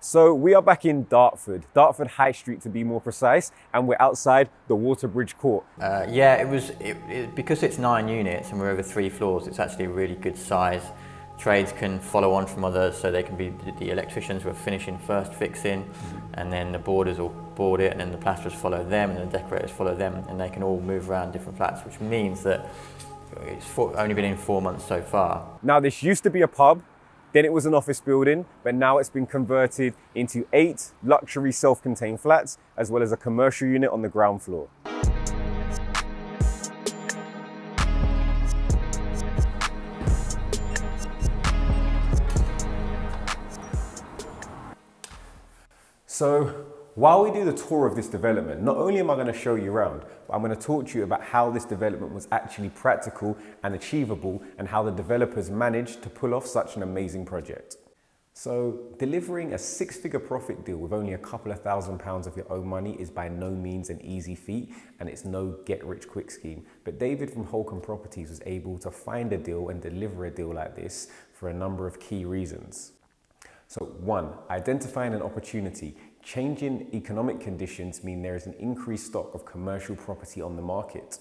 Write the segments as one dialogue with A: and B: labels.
A: So we are back in Dartford High Street to be more precise, and we're outside the Waterbridge court.
B: Yeah, because it's 9 units and we're over 3 floors, it's actually a really good size. Trades can follow on from others, so they can be the electricians who are finishing first fixing, and then the boarders will board it, and then the plasterers follow them, and the decorators follow them, and they can all move around different flats, which means that it's only been in 4 months so far.
A: Now this used to be a pub, then it was an office building, but now it's been converted into 8 luxury self-contained flats, as well as a commercial unit on the ground floor. So while we do the tour of this development, not only am I going to show you around, but I'm going to talk to you about how this development was actually practical and achievable, and how the developers managed to pull off such an amazing project. So delivering a 6-figure profit deal with only a couple of £1,000s of your own money is by no means an easy feat, and it's no get-rich-quick scheme. But David from Holkham Properties was able to find a deal and deliver a deal like this for a number of key reasons. So 1, identifying an opportunity. Changing economic conditions mean there is an increased stock of commercial property on the market.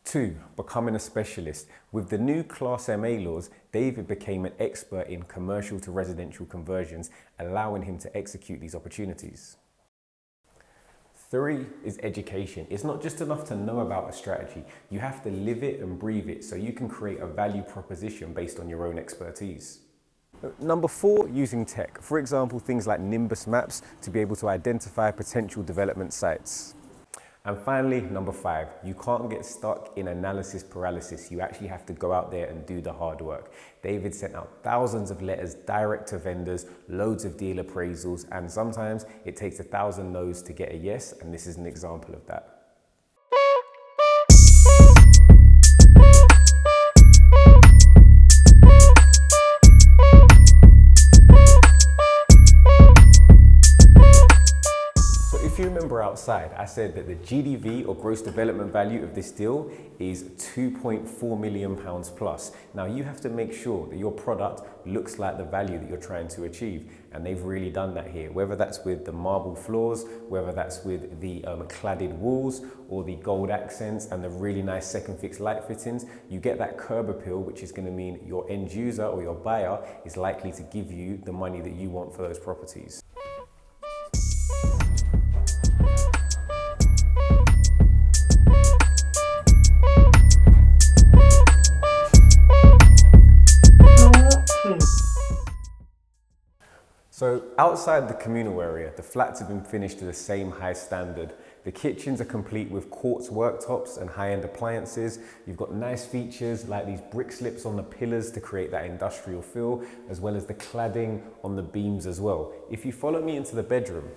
A: 2, becoming a specialist. With the new Class MA laws, David became an expert in commercial to residential conversions, allowing him to execute these opportunities. 3 is education. It's not just enough to know about a strategy. You have to live it and breathe it so you can create a value proposition based on your own expertise. Number 4, using tech. For example, things like Nimbus maps to be able to identify potential development sites. And finally, number 5, you can't get stuck in analysis paralysis. You actually have to go out there and do the hard work. David sent out thousands of letters direct to vendors, loads of deal appraisals, and sometimes it takes 1,000 no's to get a yes, and this is an example of that. Outside, I said that the GDV, or gross development value, of this deal is £2.4 million plus. Now you have to make sure that your product looks like the value that you're trying to achieve, and they've really done that here. Whether that's with the marble floors, whether that's with the cladded walls, or the gold accents and the really nice second fix light fittings, you get that curb appeal, which is going to mean your end user or your buyer is likely to give you the money that you want for those properties. So outside the communal area, the flats have been finished to the same high standard. The kitchens are complete with quartz worktops and high-end appliances. You've got nice features like these brick slips on the pillars to create that industrial feel, as well as the cladding on the beams as well. If you follow me into the bedroom,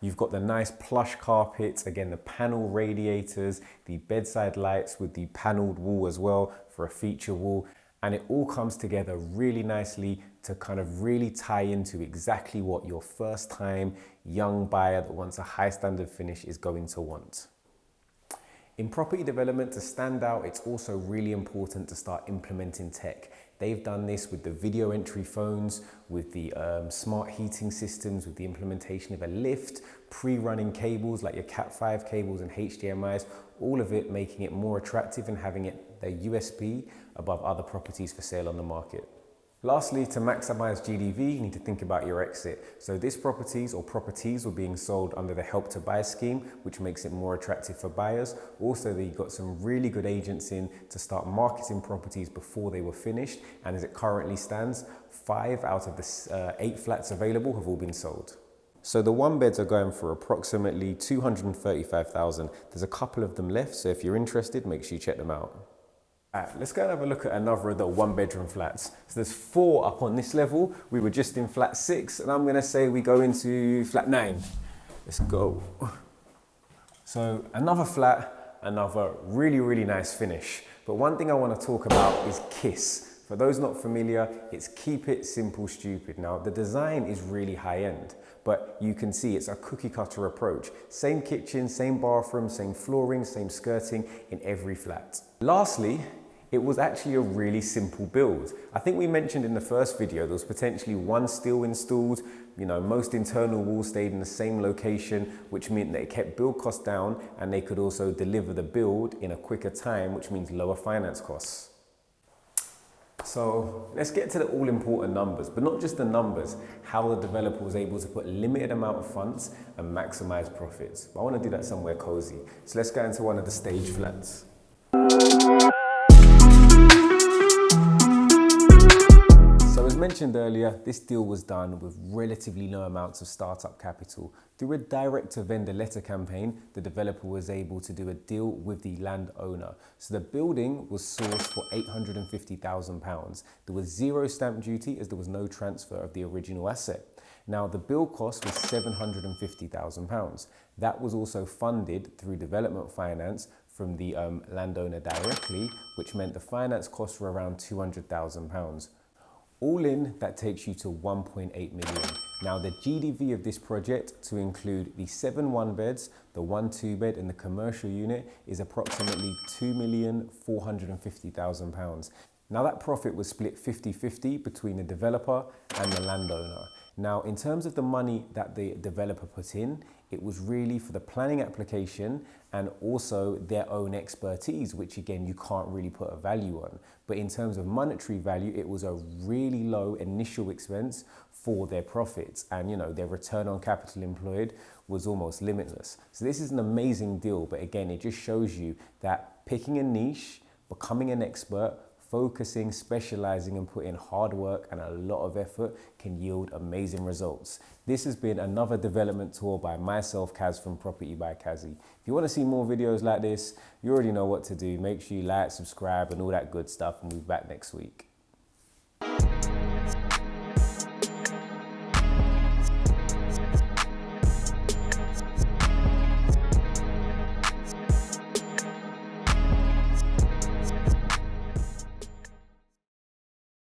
A: you've got the nice plush carpets, again the panel radiators, the bedside lights with the panelled wall as well for a feature wall. And it all comes together really nicely to kind of really tie into exactly what your first time young buyer that wants a high standard finish is going to want. In property development, to stand out, it's also really important to start implementing tech. They've done this with the video entry phones, with the smart heating systems, with the implementation of a lift, pre-running cables like your Cat5 cables and HDMIs, all of it making it more attractive and having it the USP above other properties for sale on the market. Lastly, to maximize GDV, you need to think about your exit. So these properties were being sold under the Help to Buy scheme, which makes it more attractive for buyers. Also, they got some really good agents in to start marketing properties before they were finished. And as it currently stands, 5 out of the 8 flats available have all been sold. So the one beds are going for approximately $235,000. There's a couple of them left, so if you're interested, make sure you check them out. Let's go and have a look at another of the 1-bedroom flats. So there's 4 up on this level. We were just in flat 6, and I'm gonna say we go into flat 9. Let's go. So another flat, another really, really nice finish. But one thing I wanna talk about is K.I.S.S. For those not familiar, it's keep it simple, stupid. Now, the design is really high end, but you can see it's a cookie cutter approach. Same kitchen, same bathroom, same flooring, same skirting in every flat. Lastly, It was actually a really simple build. I think we mentioned in the first video there was potentially one steel installed, most internal walls stayed in the same location, which meant that it kept build costs down and they could also deliver the build in a quicker time, which means lower finance costs. So let's get to the all important numbers, but not just the numbers, how the developer was able to put a limited amount of funds and maximize profits. But I want to do that somewhere cozy. So let's go into one of the stage flats. So as mentioned earlier, this deal was done with relatively low amounts of startup capital. Through a direct-to-vendor letter campaign, the developer was able to do a deal with the landowner. So the building was sourced for £850,000. There was zero stamp duty as there was no transfer of the original asset. Now the build cost was £750,000. That was also funded through development finance from the landowner directly, which meant the finance costs were around £200,000. All in, that takes you to 1.8 million. Now the GDV of this project, to include the 7 one-beds, the 1 2-bed and the commercial unit, is approximately £2,450,000. Now that profit was split 50-50 between the developer and the landowner. Now in terms of the money that the developer put in, it was really for the planning application and also their own expertise, which again, you can't really put a value on. But in terms of monetary value, it was a really low initial expense for their profits. And their return on capital employed was almost limitless. So this is an amazing deal. But again, it just shows you that picking a niche, becoming an expert, focusing, specializing and putting hard work and a lot of effort can yield amazing results. This has been another development tour by myself, Kaz from Property by Kazzy. If you want to see more videos like this, you already know what to do. Make sure you like, subscribe and all that good stuff, and we'll be back next week.